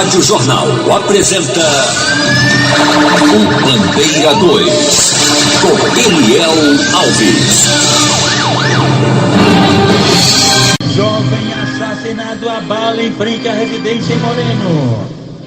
Rádio Jornal apresenta o Bandeira 2, com Eliel Alves. Jovem assassinado a bala em frente à residência em Moreno.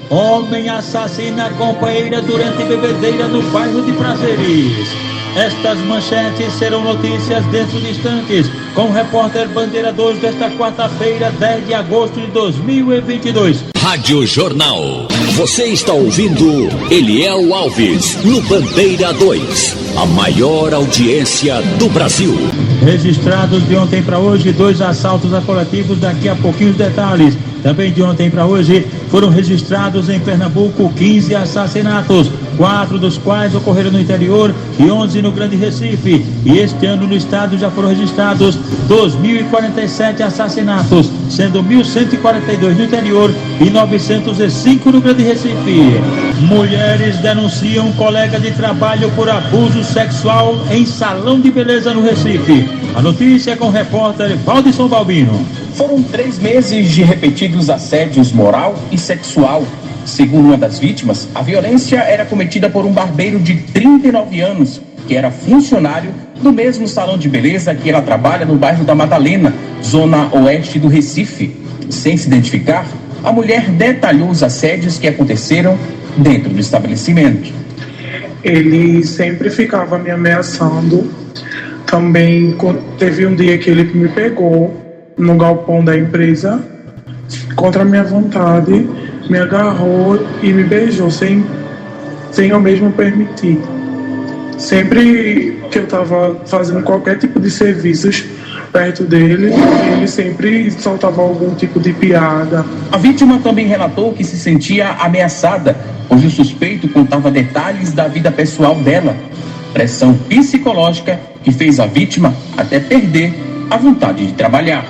Homem assassina a companheira durante bebedeira no bairro de Prazeres. Estas manchetes serão notícias dentro de instantes, com o repórter Bandeira 2 desta quarta-feira, 10 de agosto de 2022. Rádio Jornal. Você está ouvindo Eliel Alves no Bandeira 2, a maior audiência do Brasil. Registrados de ontem para hoje 2 assaltos a coletivos, daqui a pouquinho os detalhes. Também de ontem para hoje foram registrados em Pernambuco 15 assassinatos, 4 dos quais ocorreram no interior e 11 no Grande Recife. E este ano no estado já foram registrados 2.047 assassinatos, sendo 1.142 no interior e 905 no Grande Recife. Mulheres denunciam colega de trabalho por abuso sexual em salão de beleza no Recife. A notícia é com o repórter Valdisson Balbino. Foram 3 meses de repetidos assédios moral e sexual. Segundo uma das vítimas, a violência era cometida por um barbeiro de 39 anos, que era funcionário do mesmo salão de beleza que ela trabalha no bairro da Madalena, zona oeste do Recife. Sem se identificar, a mulher detalhou os assédios que aconteceram dentro do estabelecimento. Ele sempre ficava me ameaçando. Também teve um dia que ele me pegou no galpão da empresa, contra a minha vontade, me agarrou e me beijou sem eu mesmo permitir. Sempre que eu estava fazendo qualquer tipo de serviços perto dele, ele sempre soltava algum tipo de piada. A vítima também relatou que se sentia ameaçada, pois o suspeito contava detalhes da vida pessoal dela. Pressão psicológica que fez a vítima até perder a vontade de trabalhar.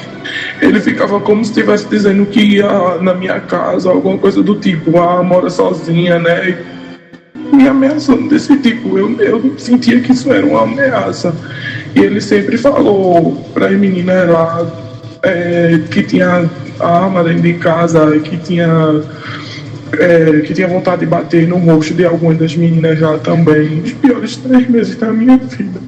Ele ficava como se estivesse dizendo que ia na minha casa, alguma coisa do tipo, mora sozinha, né? Me ameaçando desse tipo. Eu sentia que isso era uma ameaça. E ele sempre falou para as meninas lá que tinha arma dentro de casa, que tinha vontade de bater no rosto de algumas das meninas lá também. Os piores 3 meses da minha vida.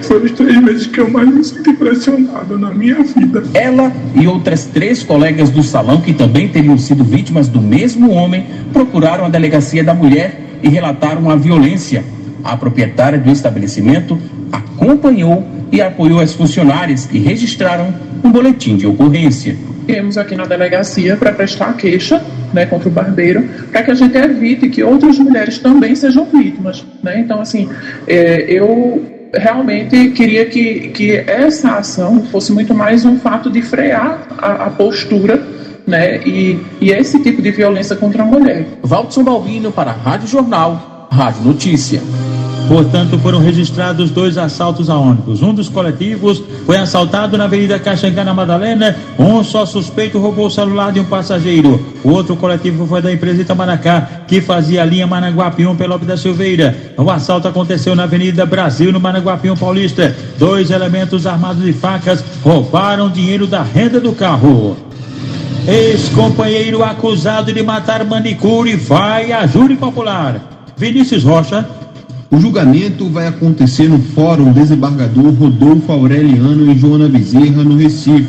Foram os 3 meses que eu mais me senti pressionado na minha vida. Ela e outras 3 colegas do salão, que também teriam sido vítimas do mesmo homem, procuraram a delegacia da mulher e relataram a violência. A proprietária do estabelecimento acompanhou e apoiou as funcionárias que registraram um boletim de ocorrência. Viemos aqui na delegacia para prestar queixa, né, contra o barbeiro, para que a gente evite que outras mulheres também sejam vítimas, né? Então, assim, eu realmente queria que essa ação fosse muito mais um fato de frear a postura, né, e esse tipo de violência contra a mulher. Valdisson Balbino para a Rádio Jornal, Rádio Notícia. Portanto, foram registrados 2 assaltos a ônibus. Um dos coletivos foi assaltado na Avenida Caxangá, na Madalena. Um só suspeito roubou o celular de um passageiro. O outro coletivo foi da empresa Itamaracá, que fazia a linha Managuapium pela Lopes da Silveira. O assalto aconteceu na Avenida Brasil, no Managuapium Paulista. 2 elementos armados de facas roubaram dinheiro da renda do carro. Ex-companheiro acusado de matar manicure vai a júri popular. Vinícius Rocha. O julgamento vai acontecer no Fórum Desembargador Rodolfo Aureliano em Joana Bezerra, no Recife.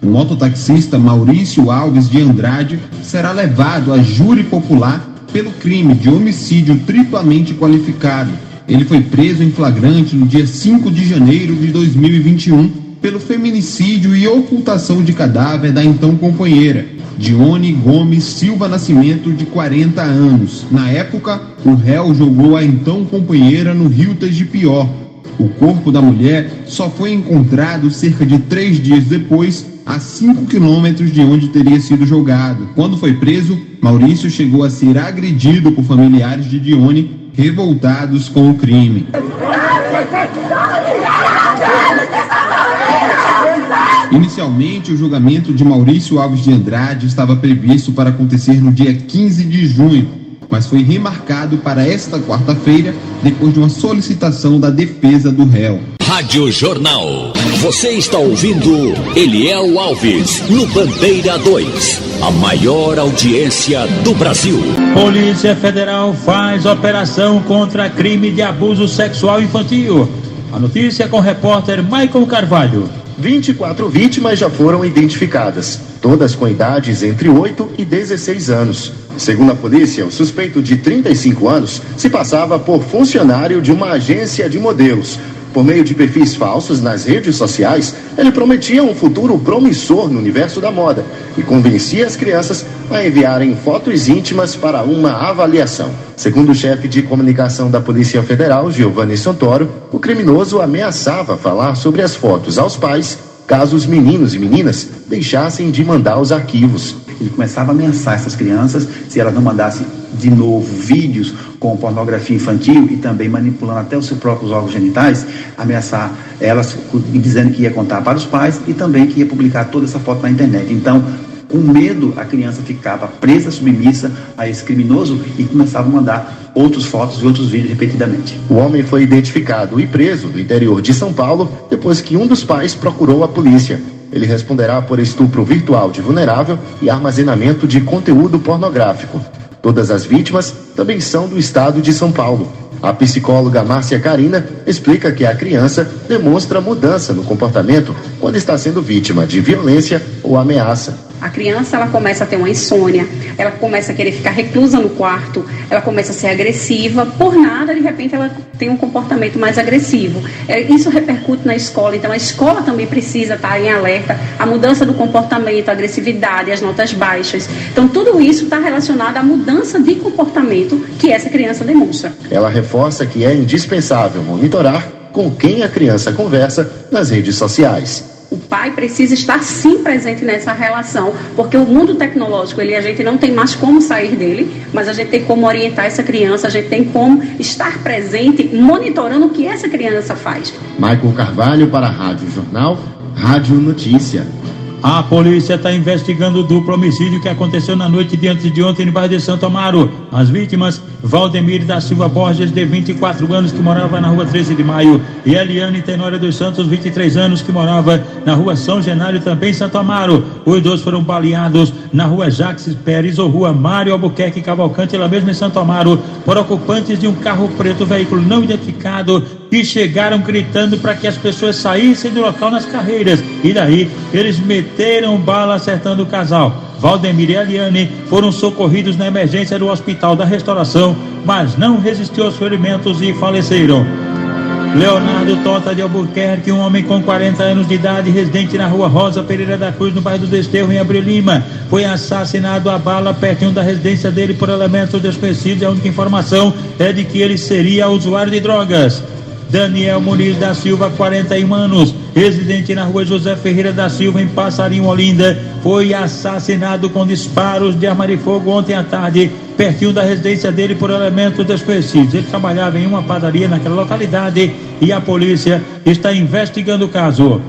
O mototaxista Maurício Alves de Andrade será levado a júri popular pelo crime de homicídio triplamente qualificado. Ele foi preso em flagrante no dia 5 de janeiro de 2021 pelo feminicídio e ocultação de cadáver da então companheira, Dione Gomes Silva Nascimento, de 40 anos. Na época, o réu jogou a então companheira no rio Tegipió. O corpo da mulher só foi encontrado cerca de 3 dias depois, a 5 quilômetros de onde teria sido jogado. Quando foi preso, Maurício chegou a ser agredido por familiares de Dione, revoltados com o crime. Inicialmente, o julgamento de Maurício Alves de Andrade estava previsto para acontecer no dia 15 de junho, mas foi remarcado para esta quarta-feira, depois de uma solicitação da defesa do réu. Rádio Jornal. Você está ouvindo Eliel Alves no Bandeira 2, a maior audiência do Brasil. Polícia Federal faz operação contra crime de abuso sexual infantil. A notícia com o repórter Maicon Carvalho. 24 vítimas já foram identificadas, todas com idades entre 8 e 16 anos. Segundo a polícia, o suspeito de 35 anos se passava por funcionário de uma agência de modelos. Por meio de perfis falsos nas redes sociais, ele prometia um futuro promissor no universo da moda e convencia as crianças a enviarem fotos íntimas para uma avaliação. Segundo o chefe de comunicação da Polícia Federal, Giovanni Santoro, o criminoso ameaçava falar sobre as fotos aos pais caso os meninos e meninas deixassem de mandar os arquivos. Ele começava a ameaçar essas crianças se elas não mandassem de novo vídeos com pornografia infantil e também manipulando até os seus próprios órgãos genitais, ameaçar elas dizendo que ia contar para os pais e também que ia publicar toda essa foto na internet. Então, com medo, a criança ficava presa, submissa a esse criminoso e começava a mandar outras fotos e outros vídeos repetidamente. O homem foi identificado e preso no interior de São Paulo depois que um dos pais procurou a polícia. Ele responderá por estupro virtual de vulnerável e armazenamento de conteúdo pornográfico. Todas as vítimas também são do estado de São Paulo. A psicóloga Márcia Carina explica que a criança demonstra mudança no comportamento quando está sendo vítima de violência ou ameaça. A criança, ela começa a ter uma insônia, ela começa a querer ficar reclusa no quarto, ela começa a ser agressiva, por nada, de repente ela tem um comportamento mais agressivo. Isso repercute na escola, então a escola também precisa estar em alerta, a mudança do comportamento, a agressividade, as notas baixas. Então tudo isso está relacionado à mudança de comportamento que essa criança demonstra. Ela reforça que é indispensável monitorar com quem a criança conversa nas redes sociais. O pai precisa estar sim presente nessa relação, porque o mundo tecnológico, a gente não tem mais como sair dele, mas a gente tem como orientar essa criança, a gente tem como estar presente, monitorando o que essa criança faz. Maicon Carvalho para a Rádio Jornal, Rádio Notícia. A polícia está investigando o duplo homicídio que aconteceu na noite de antes de ontem no bairro de Santo Amaro. As vítimas, Valdemir da Silva Borges, de 24 anos, que morava na rua 13 de Maio, e Eliane Tenória dos Santos, 23 anos, que morava na rua São Genário, também em Santo Amaro. Os dois foram baleados na rua Jacques Pérez ou rua Mário Albuquerque Cavalcante, lá mesmo em Santo Amaro, por ocupantes de um carro preto, veículo não identificado, que chegaram gritando para que as pessoas saíssem do local nas carreiras. E daí, eles meteram bala acertando o casal. Valdemir e Eliane foram socorridos na emergência do Hospital da Restauração, mas não resistiu aos ferimentos e faleceram. Leonardo Tota de Albuquerque, um homem com 40 anos de idade, residente na rua Rosa Pereira da Cruz, no bairro do Desterro, em Abreu Lima, foi assassinado a bala pertinho da residência dele por elementos desconhecidos. A única informação é de que ele seria usuário de drogas. Daniel Muniz da Silva, 41 anos, residente na rua José Ferreira da Silva, em Passarinho, Olinda, foi assassinado com disparos de arma de fogo ontem à tarde, pertinho da residência dele por elementos desconhecidos. Ele trabalhava em uma padaria naquela localidade e a polícia está investigando o caso.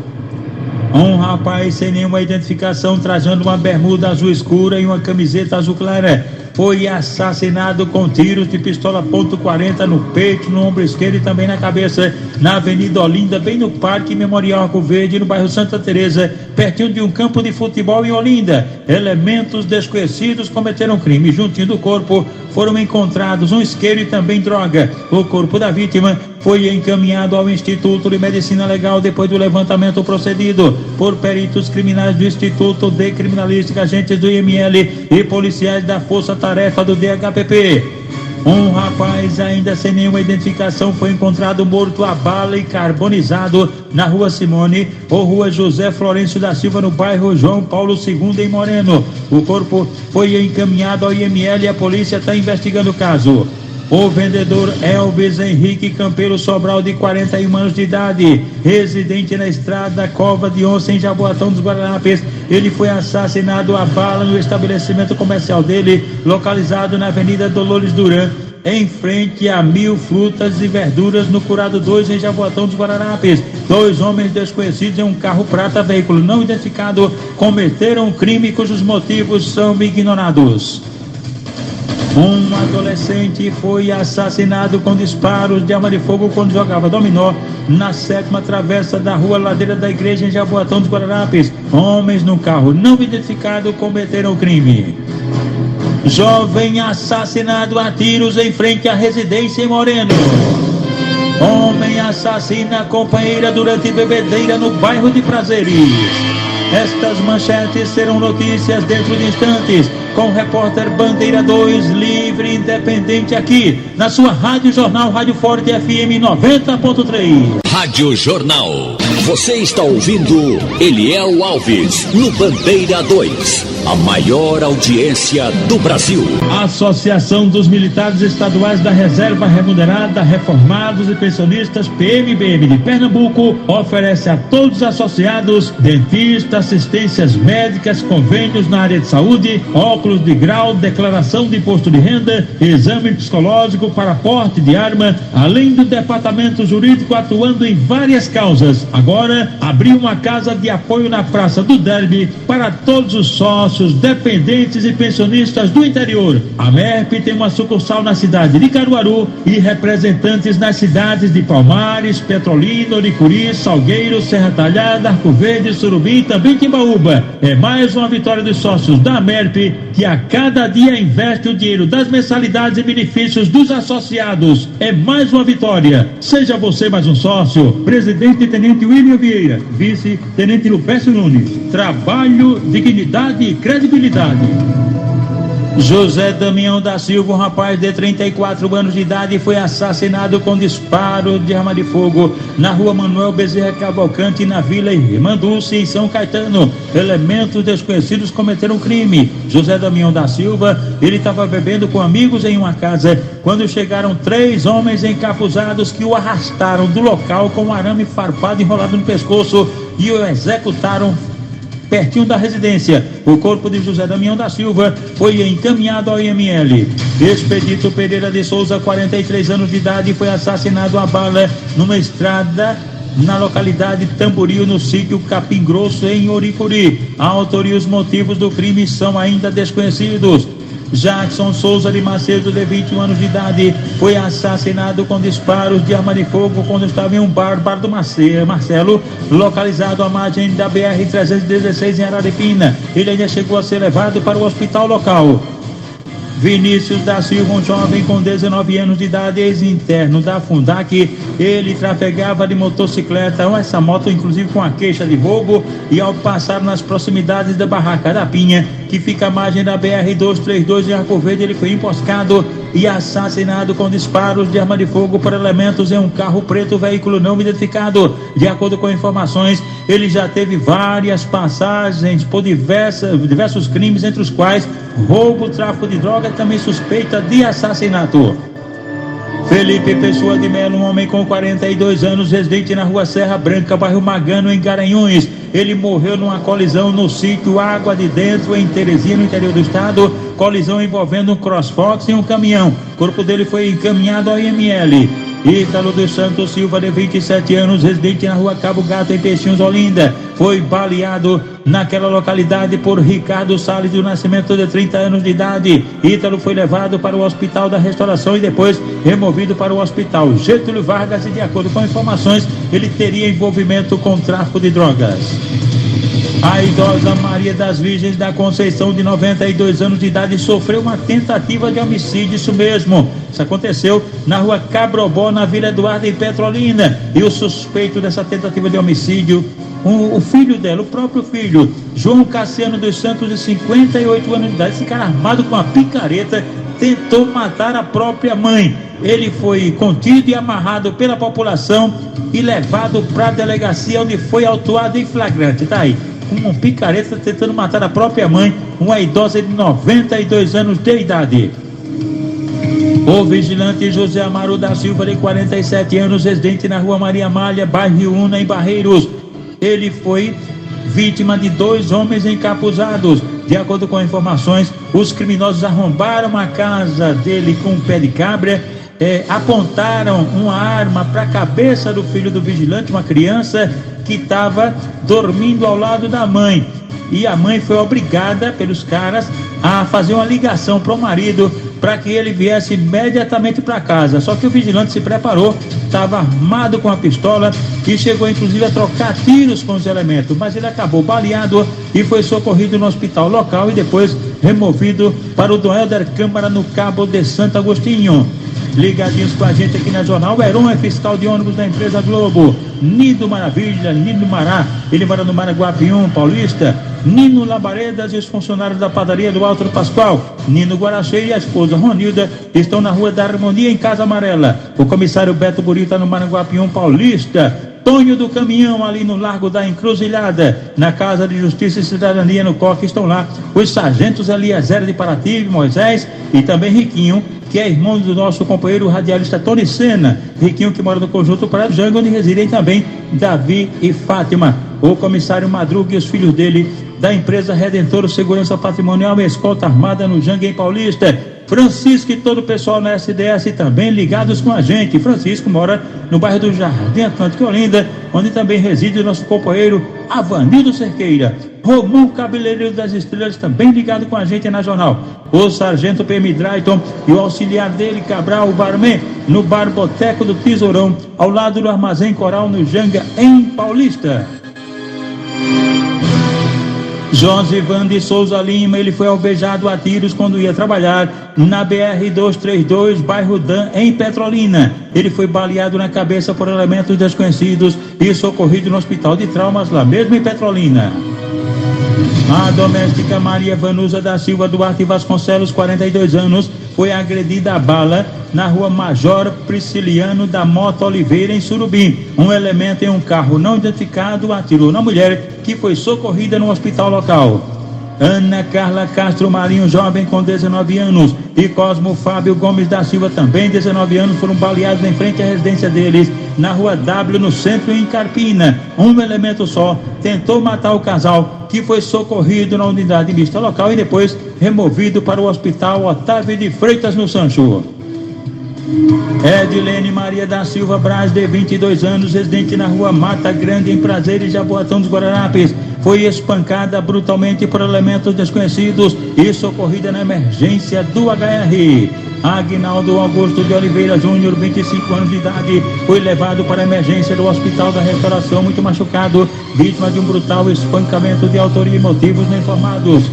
Um rapaz sem nenhuma identificação, trajando uma bermuda azul escura e uma camiseta azul clara, foi assassinado com tiros de pistola .40 no peito, no ombro esquerdo e também na cabeça, na Avenida Olinda, bem no Parque Memorial Arco Verde, no bairro Santa Teresa, pertinho de um campo de futebol em Olinda. Elementos desconhecidos cometeram crime. Juntinho do corpo foram encontrados um isqueiro e também droga. O corpo da vítima foi encaminhado ao Instituto de Medicina Legal depois do levantamento procedido por peritos criminais do Instituto de Criminalística, agentes do IML e policiais da Força Tarefa do DHPP. Um rapaz ainda sem nenhuma identificação foi encontrado morto a bala e carbonizado na rua Simone ou rua José Florencio da Silva, no bairro João Paulo II, em Moreno. O corpo foi encaminhado ao IML e a polícia está investigando o caso. O vendedor Elvis Henrique Campeiro Sobral, de 41 anos de idade, residente na estrada Cova de Onça, em Jaboatão dos Guararapes, ele foi assassinado a bala no estabelecimento comercial dele, localizado na Avenida Dolores Duran, em frente a Mil Frutas e Verduras, no Curado 2, em Jaboatão dos Guararapes. Dois homens desconhecidos em um carro prata, veículo não identificado, cometeram um crime cujos motivos são ignorados. Um adolescente foi assassinado com disparos de arma de fogo quando jogava dominó na 7ª travessa da rua Ladeira da Igreja, em Jaboatão dos Guararapes. Homens no carro não identificado cometeram o crime. Jovem assassinado a tiros em frente à residência em Moreno. Homem assassina a companheira durante bebedeira no bairro de Prazeres. Estas manchetes serão notícias dentro de instantes, com o repórter Bandeira 2, livre e independente, aqui na sua Rádio Jornal, Rádio Forte FM 90.3. Rádio Jornal. Você está ouvindo Eliel Alves no Bandeira 2, a maior audiência do Brasil. A Associação dos Militares Estaduais da Reserva Remunerada, Reformados e Pensionistas, PMBM de Pernambuco, oferece a todos os associados, dentistas, assistências médicas, convênios na área de saúde, óculos de grau, declaração de imposto de renda, exame psicológico para porte de arma, além do departamento jurídico atuando em várias causas. Agora, abriu uma casa de apoio na Praça do Derby para todos os sócios, dependentes e pensionistas do interior. A MERP tem uma sucursal na cidade de Caruaru e representantes nas cidades de Palmares, Petrolina, Oricuri, Salgueiro, Serra Talhada, Arco Verde, Surubim e também Timbaúba. É mais uma vitória dos sócios da MERP, que a cada dia investe o dinheiro das mensalidades e benefícios dos associados. É mais uma vitória. Seja você mais um sócio. Presidente Tenente William Vieira, Vice-Tenente Lupécio Nunes. Trabalho, dignidade e credibilidade. José Damião da Silva, um rapaz de 34 anos de idade, foi assassinado com disparo de arma de fogo na rua Manuel Bezerra Cavalcante, na Vila Irmandulce, em São Caetano. Elementos desconhecidos cometeram crime. José Damião da Silva, ele estava bebendo com amigos em uma casa, quando chegaram 3 homens encapuzados que o arrastaram do local com um arame farpado enrolado no pescoço e o executaram pertinho da residência. O corpo de José Damião da Silva foi encaminhado ao IML. Expedito Pereira de Souza, 43 anos de idade, foi assassinado a bala numa estrada na localidade Tamboril, no sítio Capim Grosso, em Oricuri. A autoria e os motivos do crime são ainda desconhecidos. Jackson Souza de Macedo, de 21 anos de idade, foi assassinado com disparos de arma de fogo quando estava em um bar do Marcelo, localizado à margem da BR-316 em Araripina. Ele ainda chegou a ser levado para o hospital local. Vinícius da Silva, um jovem com 19 anos de idade, ex-interno da Fundac, ele trafegava de motocicleta, essa moto inclusive com a queixa de roubo, e ao passar nas proximidades da Barraca da Pinha, que fica à margem da BR-232 em Arco Verde, ele foi emboscado e assassinado com disparos de arma de fogo por elementos em um carro preto, veículo não identificado. De acordo com informações, ele já teve várias passagens por diversos crimes, entre os quais roubo, tráfico de droga e também suspeita de assassinato. Felipe Pessoa de Melo, um homem com 42 anos, residente na rua Serra Branca, bairro Magano, em Garanhuns. Ele morreu numa colisão no sítio Água de Dentro, em Teresina, no interior do estado. Colisão envolvendo um CrossFox e um caminhão. O corpo dele foi encaminhado ao IML. Ítalo dos Santos Silva, de 27 anos, residente na rua Cabo Gato, em Peixinhos, Olinda, foi baleado naquela localidade por Ricardo Salles do Nascimento, de 30 anos de idade. Ítalo foi levado para o Hospital da Restauração e depois removido para o Hospital Getúlio Vargas, e de acordo com informações, ele teria envolvimento com tráfico de drogas. A idosa Maria das Virgens da Conceição, de 92 anos de idade, sofreu uma tentativa de homicídio, isso mesmo. Isso aconteceu na rua Cabrobó, na Vila Eduardo, em Petrolina. E o suspeito dessa tentativa de homicídio, o filho dela, o próprio filho, João Cassiano dos Santos, de 58 anos de idade, esse cara armado com uma picareta, tentou matar a própria mãe. Ele foi contido e amarrado pela população e levado para a delegacia, onde foi autuado em flagrante. Tá aí, com um picareta tentando matar a própria mãe, uma idosa de 92 anos de idade. O vigilante José Amaro da Silva, de 47 anos, residente na rua Maria Malha, bairro Una, em Barreiros. Ele foi vítima de 2 homens encapuzados. De acordo com informações, os criminosos arrombaram a casa dele com um pé de cabra, apontaram uma arma para a cabeça do filho do vigilante, uma criança que estava dormindo ao lado da mãe. E a mãe foi obrigada pelos caras a fazer uma ligação para o marido para que ele viesse imediatamente para casa. Só que o vigilante se preparou, estava armado com a pistola e chegou inclusive a trocar tiros com os elementos, mas ele acabou baleado e foi socorrido no hospital local e depois removido para o Dom Helder Câmara no Cabo de Santo Agostinho. Ligadinhos com a gente aqui na Jornal, Heron é fiscal de ônibus da empresa Globo, Nido Maravilha, Nido Mará, ele mora no Maranguapium Paulista, Nino Labaredas e os funcionários da padaria do Alto do Pascoal, Nino Guaracheiro e a esposa Ronilda estão na Rua da Harmonia em Casa Amarela. O comissário Beto Burita está no Maranguapium Paulista, Tonho do Caminhão ali no Largo da Encruzilhada, na Casa de Justiça e Cidadania no Coque estão lá os sargentos Eliezer de Paraty, Moisés e também Riquinho, que é irmão do nosso companheiro radialista Tony Sena, Riquinho que mora no Conjunto Praia do Jango, onde residem também Davi e Fátima. O comissário Madruga e os filhos dele da empresa Redentor Segurança Patrimonial e Escolta Armada no Jangue em Paulista. Francisco e todo o pessoal na SDS também ligados com a gente. Francisco mora no bairro do Jardim Atlântico Olinda, onde também reside o nosso companheiro Avanildo Cerqueira. Romão Cabeleireiro das Estrelas também ligado com a gente na Jornal. O sargento PM Drayton e o auxiliar dele, Cabral, o barman, no Bar Boteco do Tesourão, ao lado do Armazém Coral no Janga, em Paulista. Josivan de Souza Lima, ele foi alvejado a tiros quando ia trabalhar na BR-232, bairro Dan, em Petrolina. Ele foi baleado na cabeça por elementos desconhecidos e socorrido no hospital de traumas lá mesmo em Petrolina. A doméstica Maria Vanusa da Silva Duarte Vasconcelos, 42 anos, foi agredida a bala na rua Major Prisciliano da Mota Oliveira, em Surubim. Um elemento em um carro não identificado atirou na mulher, que foi socorrida no hospital local. Ana Carla Castro Marinho, jovem com 19 anos, e Cosmo Fábio Gomes da Silva, também 19 anos, foram baleados em frente à residência deles, na rua W, no centro, em Carpina. Um elemento só tentou matar o casal, que foi socorrido na unidade mista local e depois removido para o hospital Otávio de Freitas, no Sancho. Edilene Maria da Silva Braz, de 22 anos, residente na rua Mata Grande, em Prazeres, Jaboatão dos Guararapes, foi espancada brutalmente por elementos desconhecidos e socorrida na emergência do HR. Aguinaldo Augusto de Oliveira Júnior, 25 anos de idade, foi levado para a emergência do Hospital da Restauração, muito machucado, vítima de um brutal espancamento de autoria e motivos não informados.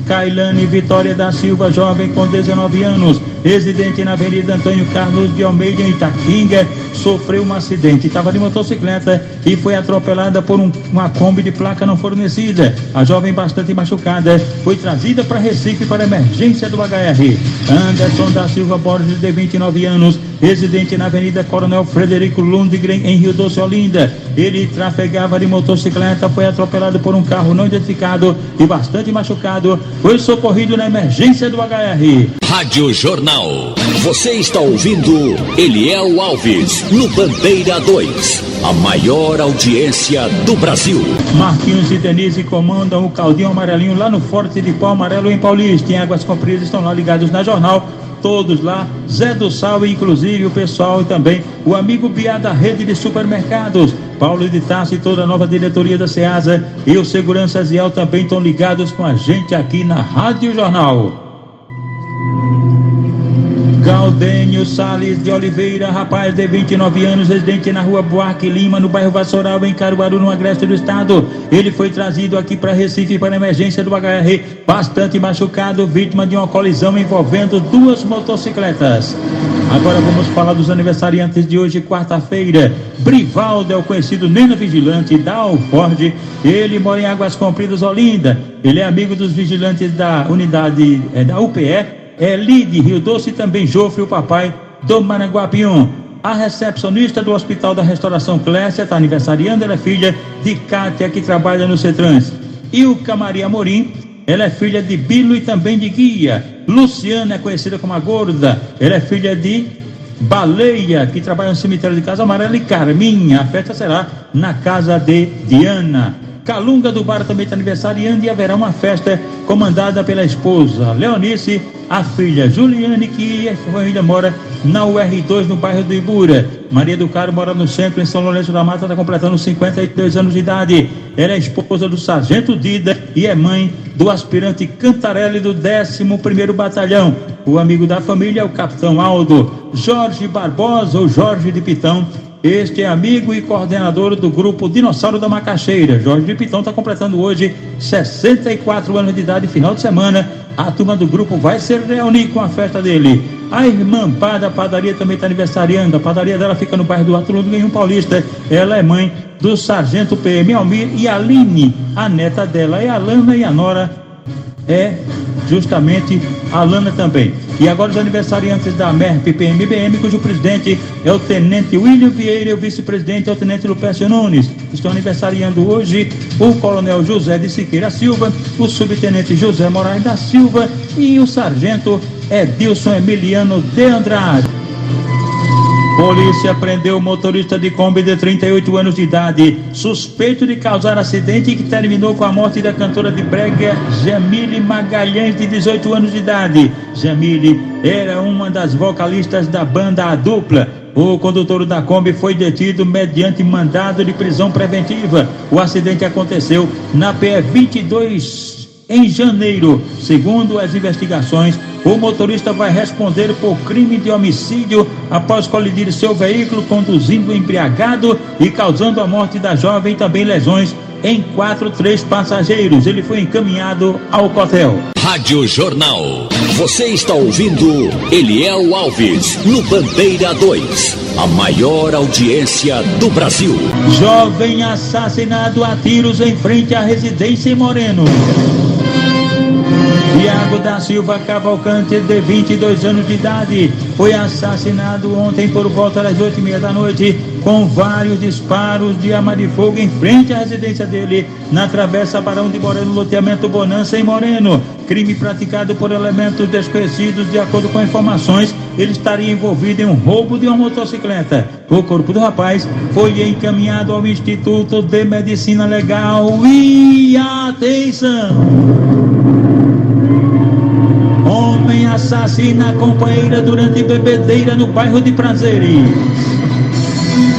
Kailane Vitória da Silva, jovem com 19 anos, residente na Avenida Antônio Carlos de Almeida, em Itaquinga, sofreu um acidente. Estava de motocicleta e foi atropelada por uma Kombi de placa não fornecida. A jovem, bastante machucada, foi trazida para Recife para emergência do HR. Anderson da Silva Borges, de 29 anos, residente na Avenida Coronel Frederico Lundgren, em Rio Doce, Olinda. Ele trafegava de motocicleta, foi atropelado por um carro não identificado e bastante machucado. Foi socorrido na emergência do HR. Rádio Jornal. Você está ouvindo Eliel Alves, no Bandeira 2. A maior audiência do Brasil. Marquinhos e Denise comandam o Caldinho Amarelinho lá no Forte de Pau Amarelo, em Paulista. Em Águas Compridas estão lá ligados na Jornal. Todos lá, Zé do Sal, inclusive o pessoal e também o amigo Biá da rede de supermercados, Paulo de Tassi e toda a nova diretoria da Ceasa e o Segurança Ziel também estão ligados com a gente aqui na Rádio Jornal. Gaudênio Salles de Oliveira, rapaz de 29 anos, residente na rua Buarque Lima, no bairro Vassoural, em Caruaru, no agreste do estado. Ele foi trazido aqui para Recife para a emergência do HR, bastante machucado, vítima de uma colisão envolvendo duas motocicletas. Agora vamos falar dos aniversariantes de hoje, quarta-feira. Brivaldo é o conhecido Neno Vigilante da Alford. Ele mora em Águas Compridas, Olinda. Ele é amigo dos vigilantes da unidade da UPE. Lide, Rio Doce, e também Jofre, o papai do Maranguapium. A recepcionista do Hospital da Restauração Clécia está aniversariando, ela é filha de Cátia, que trabalha no Cetrans. E o Camaria Amorim, ela é filha de Bilo e também de Guia. Luciana é conhecida como a Gorda, ela é filha de Baleia, que trabalha no cemitério de Casa Amarela. E Carminha, a festa será na casa de Diana. Calunga do Bar também está aniversariando e haverá uma festa comandada pela esposa Leonice, a filha Juliane, que ainda mora na UR2, no bairro do Ibura. Maria do Carmo mora no centro, em São Lourenço da Mata, está completando 52 anos de idade. Ela é esposa do sargento Dida e é mãe do aspirante Cantarelli do 11º Batalhão. O amigo da família é o capitão Aldo Jorge Barbosa, ou Jorge de Pitão. Este é amigo e coordenador do grupo Dinossauro da Macaxeira. Jorge de Pitão está completando hoje 64 anos de idade, final de semana. A turma do grupo vai se reunir com a festa dele. A irmã Pá da padaria também está aniversariando. A padaria dela fica no bairro do Arthur Ludwig, Paulista. Ela é mãe do sargento PM Almir e Aline. A neta dela é a Lana e a nora é justamente a Lana também. E agora os aniversariantes da MERP PMBM, cujo presidente é o tenente William Vieira e o vice-presidente é o tenente Lupécio Nunes. Estão aniversariando hoje o coronel José de Siqueira Silva, o subtenente José Moraes da Silva e o sargento Edilson Emiliano de Andrade. Polícia prendeu o motorista de Kombi de 38 anos de idade, suspeito de causar acidente que terminou com a morte da cantora de brega Jamile Magalhães, de 18 anos de idade. Jamile era uma das vocalistas da banda A Dupla. O condutor da Kombi foi detido mediante mandado de prisão preventiva. O acidente aconteceu na PE 22 em janeiro. Segundo as investigações, o motorista vai responder por crime de homicídio após colidir seu veículo conduzindo embriagado e causando a morte da jovem e também lesões em 3 passageiros. Ele foi encaminhado ao quartel. Rádio Jornal. Você está ouvindo Eliel Alves no Bandeira 2, a maior audiência do Brasil. Jovem assassinado a tiros em frente à residência em Moreno. Tiago da Silva Cavalcante, de 22 anos de idade, foi assassinado ontem por volta das 8h30 da noite, com vários disparos de arma de fogo em frente à residência dele, na Travessa Barão de Moreno, loteamento Bonança, em Moreno. Crime praticado por elementos desconhecidos. De acordo com informações, ele estaria envolvido em um roubo de uma motocicleta. O corpo do rapaz foi encaminhado ao Instituto de Medicina Legal. E atenção! Homem assassina a companheira durante bebedeira no bairro de Prazeres.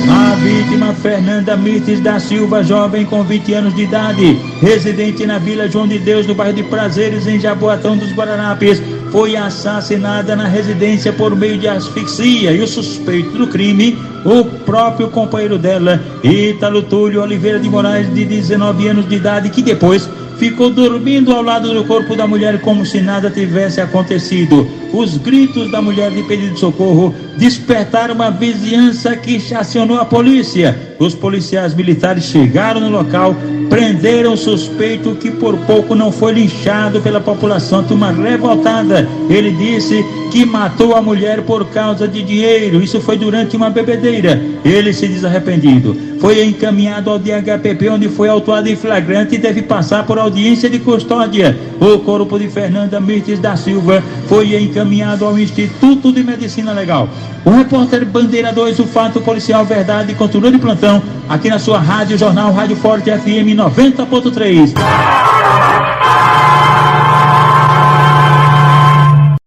A vítima, Fernanda Mirtes da Silva, jovem com 20 anos de idade, residente na Vila João de Deus, no bairro de Prazeres, em Jaboatão dos Guararapes, foi assassinada na residência por meio de asfixia. E o suspeito do crime, o próprio companheiro dela, Ítalo Túlio Oliveira de Moraes, de 19 anos de idade, que depois ficou dormindo ao lado do corpo da mulher como se nada tivesse acontecido. Os gritos da mulher de pedido de socorro despertaram uma vizinhança que acionou a polícia. Os policiais militares chegaram no local, prenderam o suspeito, que por pouco não foi linchado pela população. Turma revoltada. Ele disse que matou a mulher por causa de dinheiro. Isso foi durante uma bebedeira. Ele se diz arrependido. Foi encaminhado ao DHPP, onde foi autuado em flagrante e deve passar por audiência de custódia. O corpo de Fernanda Mirtes da Silva foi encaminhado ao Instituto de Medicina Legal. O repórter Bandeira 2, o fato policial verdade, continua de plantão aqui na sua Rádio Jornal, Rádio Forte FM 90.3.